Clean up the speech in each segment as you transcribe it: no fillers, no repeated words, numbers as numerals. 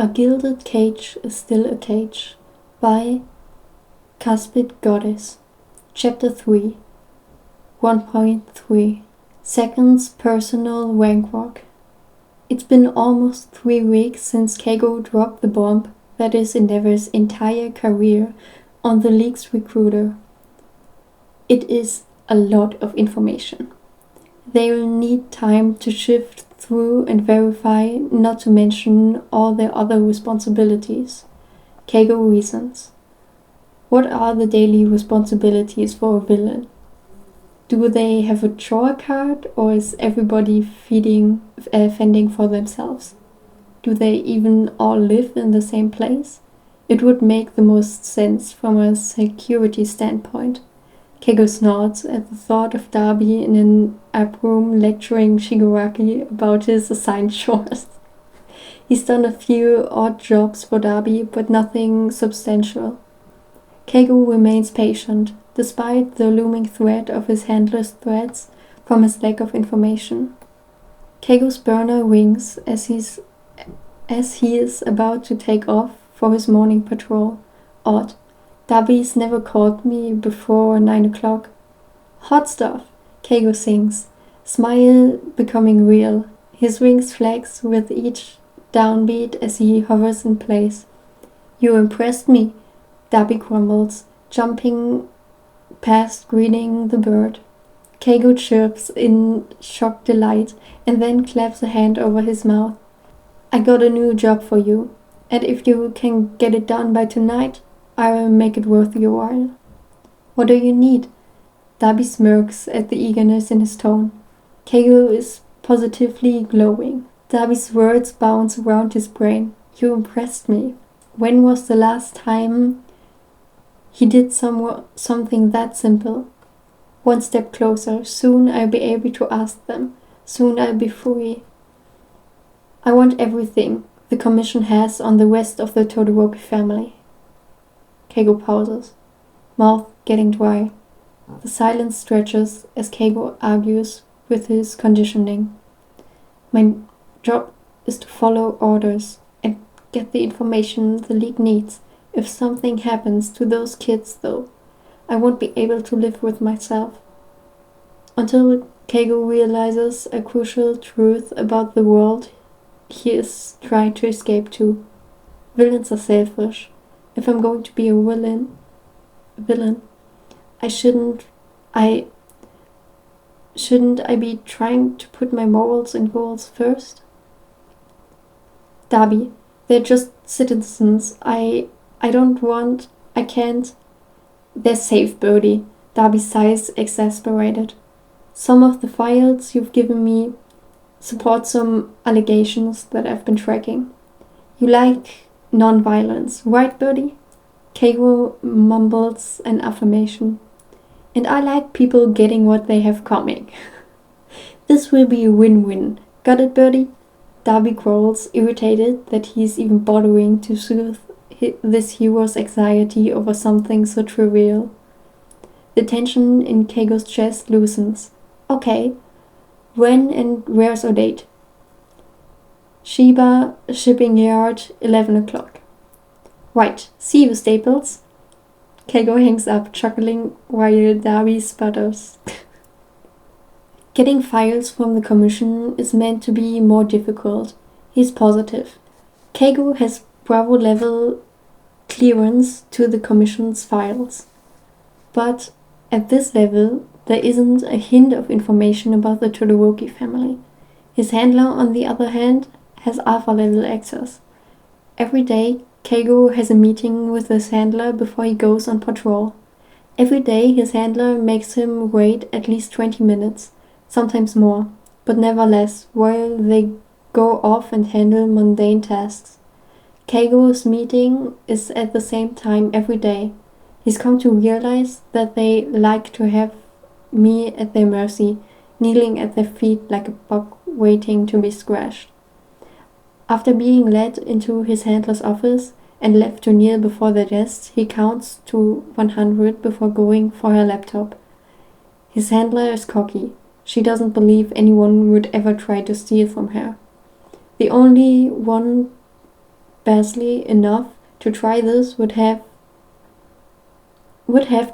A Gilded Cage is Still a Cage by Caspid Goddess. Chapter 3 1.3 Second's Personal Rank Walk. It's been almost 3 weeks since Keigo dropped the bomb that is Endeavor's entire career on the league's recruiter. It is a lot of information. They will need time to shift through and verify, not to mention all their other responsibilities. Keigo reasons. What are the daily responsibilities for a villain? Do they have a chore card, or is everybody fending for themselves? Do they even all live in the same place? It would make the most sense from a security standpoint. Keigo snorts at the thought of Dabi in an app room lecturing Shigaraki about his assigned chores. He's done a few odd jobs for Dabi, but nothing substantial. Keigo remains patient, despite the looming threat of his handler's threats from his lack of information. Keigo's burner rings as he is about to take off for his morning patrol. Odd. Dabi's never called me before 9 o'clock. Hot stuff, Keigo sings, smile becoming real. His wings flex with each downbeat as he hovers in place. You impressed me, Dabi grumbles, jumping past greeting the bird. Keigo chirps in shocked delight and then claps a hand over his mouth. I got a new job for you, and if you can get it done by tonight, I will make it worth your while. What do you need? Dabi smirks at the eagerness in his tone. Keigo is positively glowing. Dabi's words bounce around his brain. You impressed me. When was the last time he did something that simple? One step closer. Soon I'll be able to ask them. Soon I'll be free. I want everything the commission has on the rest of the Todoroki family. Keigo pauses, mouth getting dry. The silence stretches as Keigo argues with his conditioning. My job is to follow orders and get the information the League needs. If something happens to those kids, though, I won't be able to live with myself. Until Keigo realizes a crucial truth about the world he is trying to escape to. Villains are selfish. If I'm going to be a villain, shouldn't I be trying to put my morals and goals first? Dabi, they're just citizens. I can't. They're safe, Birdie. Dabi sighs, exasperated. Some of the files you've given me support some allegations that I've been tracking. You like non-violence, right, Birdie? Keigo mumbles an affirmation. And I like people getting what they have coming. This will be a win-win. Got it, Birdie? Dabi growls, irritated that he's even bothering to soothe this hero's anxiety over something so trivial. The tension in Keigo's chest loosens. Okay, when and where's our date? Shiba Shipping Yard, 11 o'clock. Right, see you, Staples. Keigo hangs up, chuckling while Dabi sputters. Getting files from the commission is meant to be more difficult. He's positive. Keigo has Bravo-level clearance to the commission's files. But at this level, there isn't a hint of information about the Todoroki family. His handler, on the other hand, has alpha-level access. Every day, Keigo has a meeting with his handler before he goes on patrol. Every day, his handler makes him wait at least 20 minutes, sometimes more, but never less, while they go off and handle mundane tasks. Keigo's meeting is at the same time every day. He's come to realize that they like to have me at their mercy, kneeling at their feet like a buck waiting to be scratched. After being led into his handler's office and left to kneel before their desk, he counts to 100 before going for her laptop. His handler is cocky. She doesn't believe anyone would ever try to steal from her. The only one badly enough to try this would have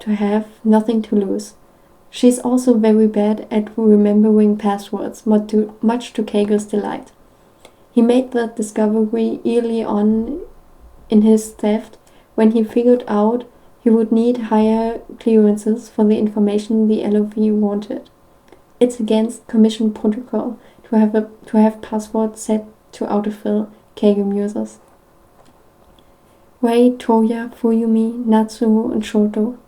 to have nothing to lose. She's also very bad at remembering passwords, much to Keigo's delight. He made that discovery early on in his theft, when he figured out he would need higher clearances for the information the LOV wanted. It's against commission protocol to have passwords set to autofill, Keigo muses. Rei, Toya, Fuyumi, Natsuo, and Shoto.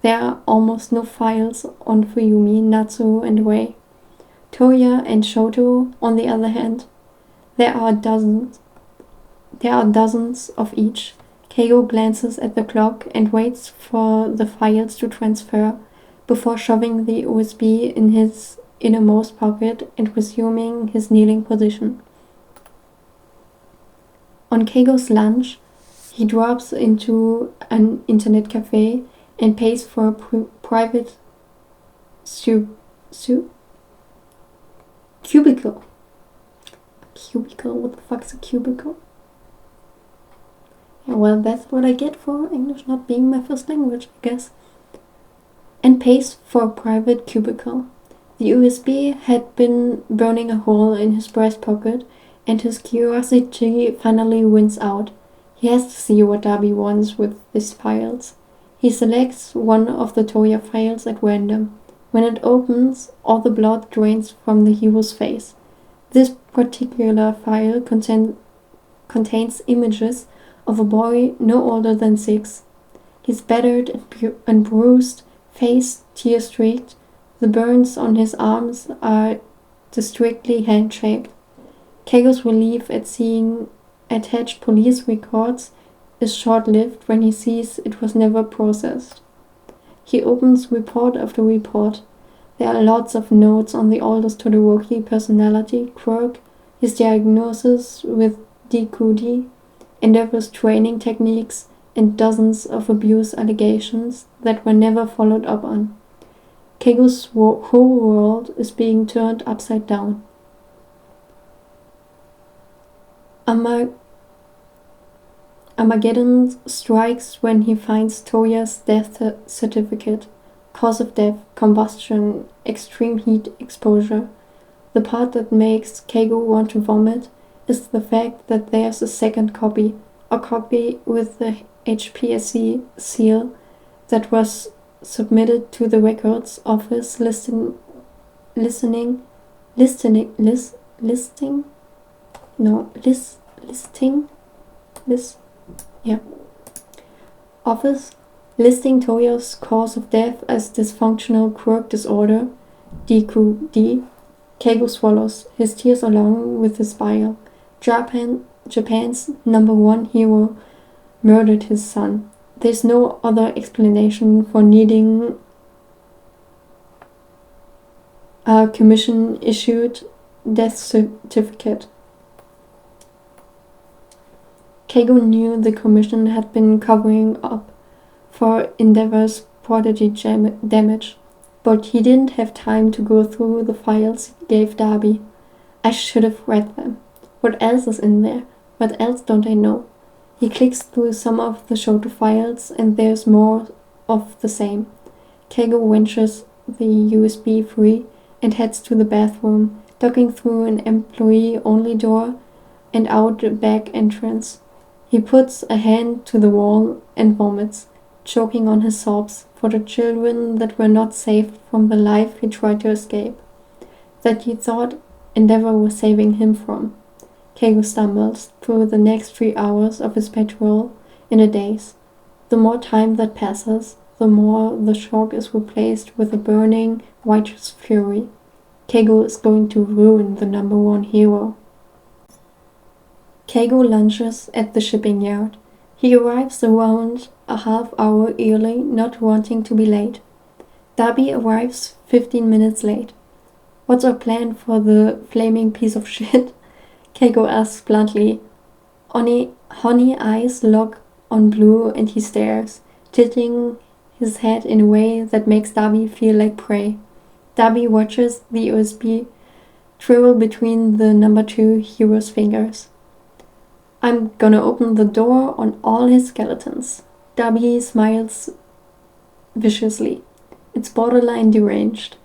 There are almost no files on Fuyumi, Natsuo, and Rei. Toya and Shoto, on the other hand, there are dozens of each. Keigo glances at the clock and waits for the files to transfer before shoving the USB in his innermost pocket and resuming his kneeling position. On Keigo's lunch, he drops into an internet cafe and pays for a private cubicle. Cubicle? What the fuck's a cubicle? Yeah, well, that's what I get for English not being my first language, I guess. And pays for a private cubicle. The USB had been burning a hole in his breast pocket, and his curiosity finally wins out. He has to see what Dabi wants with these files. He selects one of the Toya files at random. When it opens, all the blood drains from the hero's face. This particular file contains images of a boy no older than 6. He's battered and bruised, face tear-streaked. The burns on his arms are distinctly hand-shaped. Keigo's relief at seeing attached police records is short-lived when he sees it was never processed. He opens report after report. There are lots of notes on the oldest Todoroki personality quirk, his diagnosis with DQD, Endeavor's training techniques, and dozens of abuse allegations that were never followed up on. Keigo's whole world is being turned upside down. Armageddon strikes when he finds Toya's death certificate. Cause of death, combustion, extreme heat exposure. The part that makes Keigo want to vomit is the fact that there's a second copy, a copy with the HPSC seal that was submitted to the records office listing Toya's cause of death as dysfunctional quirk disorder, DQD. Keigo swallows, his tears along with his bile. Japan's #1 hero murdered his son. There's no other explanation for needing a commission-issued death certificate. Keigo knew the commission had been covering up for Endeavor's prodigy damage, but he didn't have time to go through the files he gave Dabi. I should have read them. What else is in there? What else don't I know? He clicks through some of the Shoto files, and there's more of the same. Keigo wrenches the USB free and heads to the bathroom, ducking through an employee-only door and out a back entrance. He puts a hand to the wall and vomits, choking on his sobs for the children that were not saved from the life he tried to escape, that he thought Endeavor was saving him from. Keigo stumbles through the next 3 hours of his patrol in a daze. The more time that passes, the more the shock is replaced with a burning, righteous fury. Keigo is going to ruin the #1 hero. Keigo lunches at the shipping yard. He arrives around a half hour early, not wanting to be late. Dabi arrives 15 minutes late. What's our plan for the flaming piece of shit? Keigo asks bluntly. Honey eyes lock on Blue and he stares, tilting his head in a way that makes Dabi feel like prey. Dabi watches the USB travel between the #2 hero's fingers. I'm gonna open the door on all his skeletons. Dabi smiles viciously. It's borderline deranged.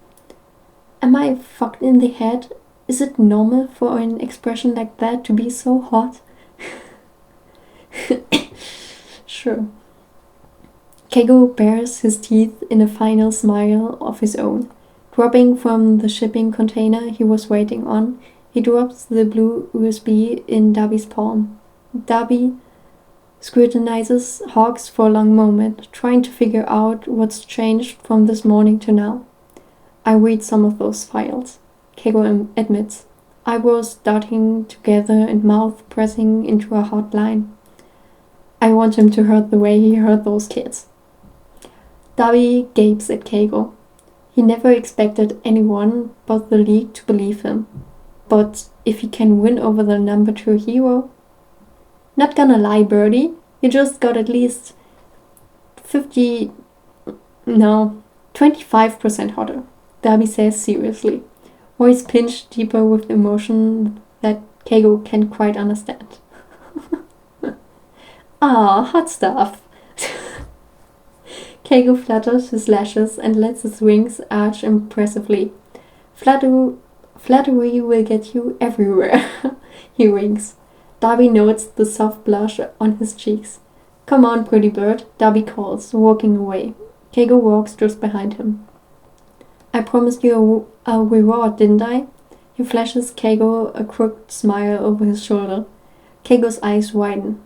Am I fucked in the head? Is it normal for an expression like that to be so hot? Sure. Keigo bares his teeth in a final smile of his own. Dropping from the shipping container he was waiting on, he drops the blue USB in Dabi's palm. Dabi scrutinizes Hawks for a long moment, trying to figure out what's changed from this morning to now. I read some of those files, Keigo admits, eyebrows darting together and mouth pressing into a hot line. I want him to hurt the way he hurt those kids. Dabi gapes at Keigo. He never expected anyone but the League to believe him. But if he can win over the number 2 hero... Not gonna lie, Birdie, you just got at least 25% hotter, Dabi says seriously, voice pinched deeper with emotion that Keigo can't quite understand. Ah, hot stuff. Keigo flutters his lashes and lets his wings arch impressively. Flattery will get you everywhere, he winks. Dabi notes the soft blush on his cheeks. Come on, pretty bird, Dabi calls, walking away. Keigo walks just behind him. I promised you a reward, didn't I? He flashes Keigo a crooked smile over his shoulder. Keigo's eyes widen.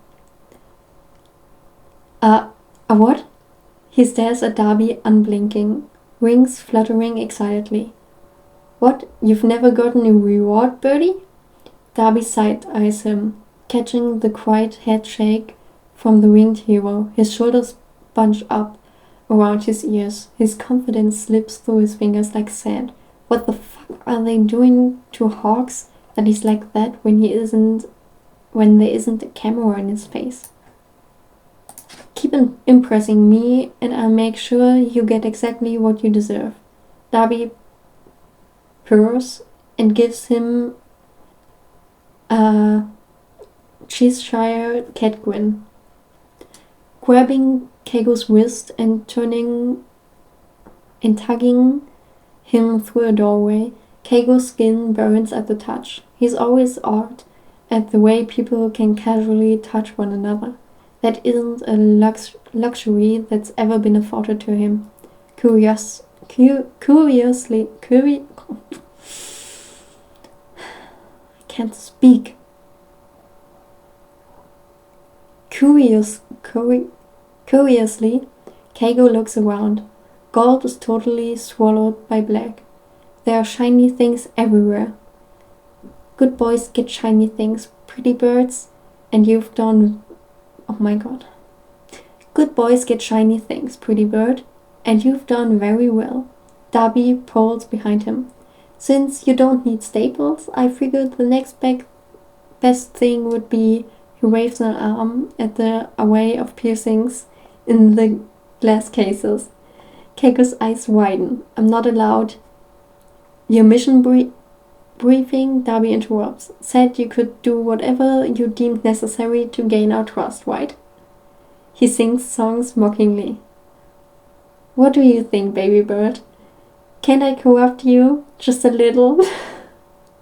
A what? He stares at Dabi, unblinking, wings fluttering excitedly. What? You've never gotten a reward, Birdie? Dabi side-eyes him, catching the quiet head shake from the winged hero. His shoulders bunch up around his ears. His confidence slips through his fingers like sand. What the fuck are they doing to Hawks that he's like that when there isn't a camera in his face? Keep impressing me and I'll make sure you get exactly what you deserve. Dabi purrs and gives him a Cheshire cat grin. Grabbing Keigo's wrist and tugging him through a doorway, Keigo's skin burns at the touch. He's always awed at the way people can casually touch one another. That isn't a luxury that's ever been afforded to him. I can't speak. Curiously, Keigo looks around. Gold is totally swallowed by black. There are shiny things everywhere. Good boys get shiny things, pretty birds, and you've done... Oh my god. Good boys get shiny things, pretty bird, and you've done very well. Dabi pulls behind him. Since you don't need staples, I figured the next best thing would be... He waves an arm at the array of piercings in the glass cases. Keigo's eyes widen. I'm not allowed. Your mission briefing, Dabi interrupts. Said you could do whatever you deemed necessary to gain our trust, right? He sings songs mockingly. What do you think, baby bird? Can't I corrupt you? Just a little?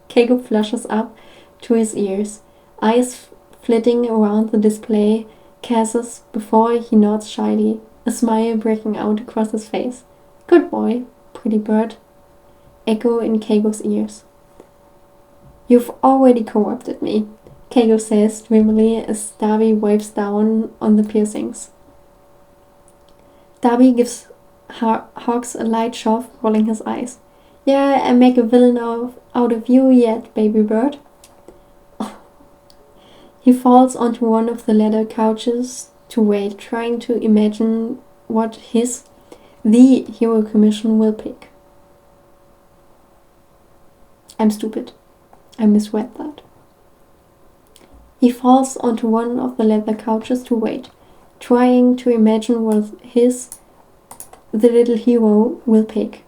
Keigo flushes up to his ears, eyes flitting around the display cases before he nods shyly, a smile breaking out across his face. Good boy, pretty bird. Echo in Keigo's ears. You've already corrupted me, Keigo says dreamily as Dabi wipes down on the piercings. Dabi gives Hawks a light shove, rolling his eyes. Yeah, I make a villain out of you yet, baby bird. He falls onto one of the leather couches to wait, trying to imagine what the Hero Commission will pick. I'm stupid. I misread that. He falls onto one of the leather couches to wait, trying to imagine what the little hero will pick.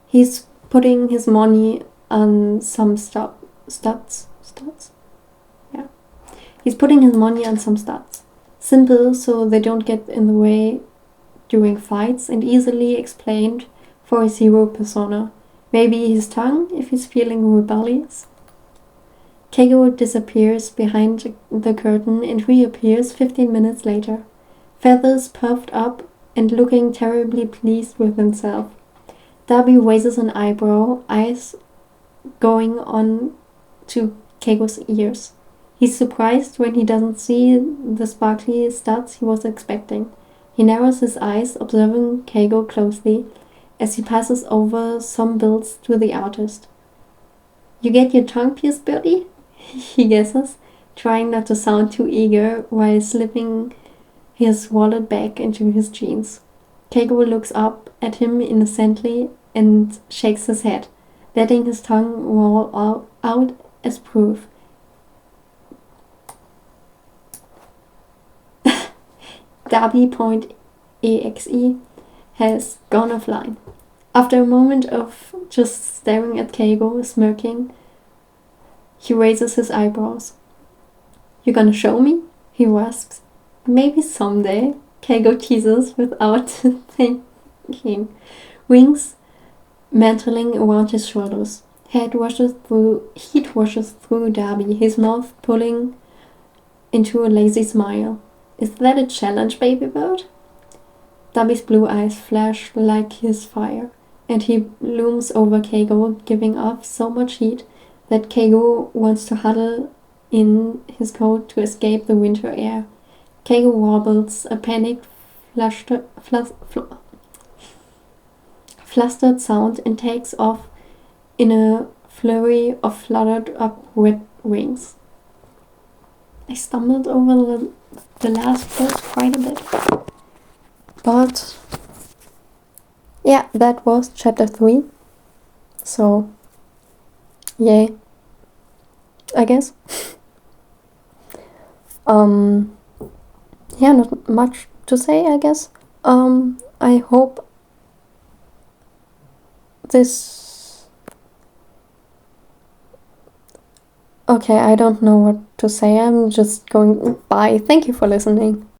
He's putting his money on some studs. Yeah. He's putting his money on some stats. Simple, so they don't get in the way during fights, and easily explained for his hero persona. Maybe his tongue, if he's feeling rebellious. Keigo disappears behind the curtain and reappears 15 minutes later, feathers puffed up and looking terribly pleased with himself. Dabi raises an eyebrow, eyes going on to Keigo's ears. He's surprised when he doesn't see the sparkly studs he was expecting. He narrows his eyes, observing Keigo closely as he passes over some bills to the artist. "You get your tongue pierced, Birdie?" he guesses, trying not to sound too eager while slipping his wallet back into his jeans. Keigo looks up at him innocently and shakes his head, letting his tongue roll out as proof. Dabi.exe has gone offline. After a moment of just staring at Keigo, smirking, he raises his eyebrows. "You gonna show me?" he asks. "Maybe someday," Keigo teases without thinking. Wings mantling around his shoulders. Heat rushes through Dabi, his mouth pulling into a lazy smile. "Is that a challenge, baby bird?" Dabi's blue eyes flash like his fire, and he looms over Keigo, giving off so much heat that Keigo wants to huddle in his coat to escape the winter air. Keigo wobbles, a panicked, flustered sound, and takes off in a flurry of fluttered up wet wings. I stumbled over the last verse quite a bit. But yeah, that was chapter 3. So, yay, I guess. Yeah, not much to say, I guess. I hope this... Okay, I don't know what to say. I'm just going... Bye. Thank you for listening.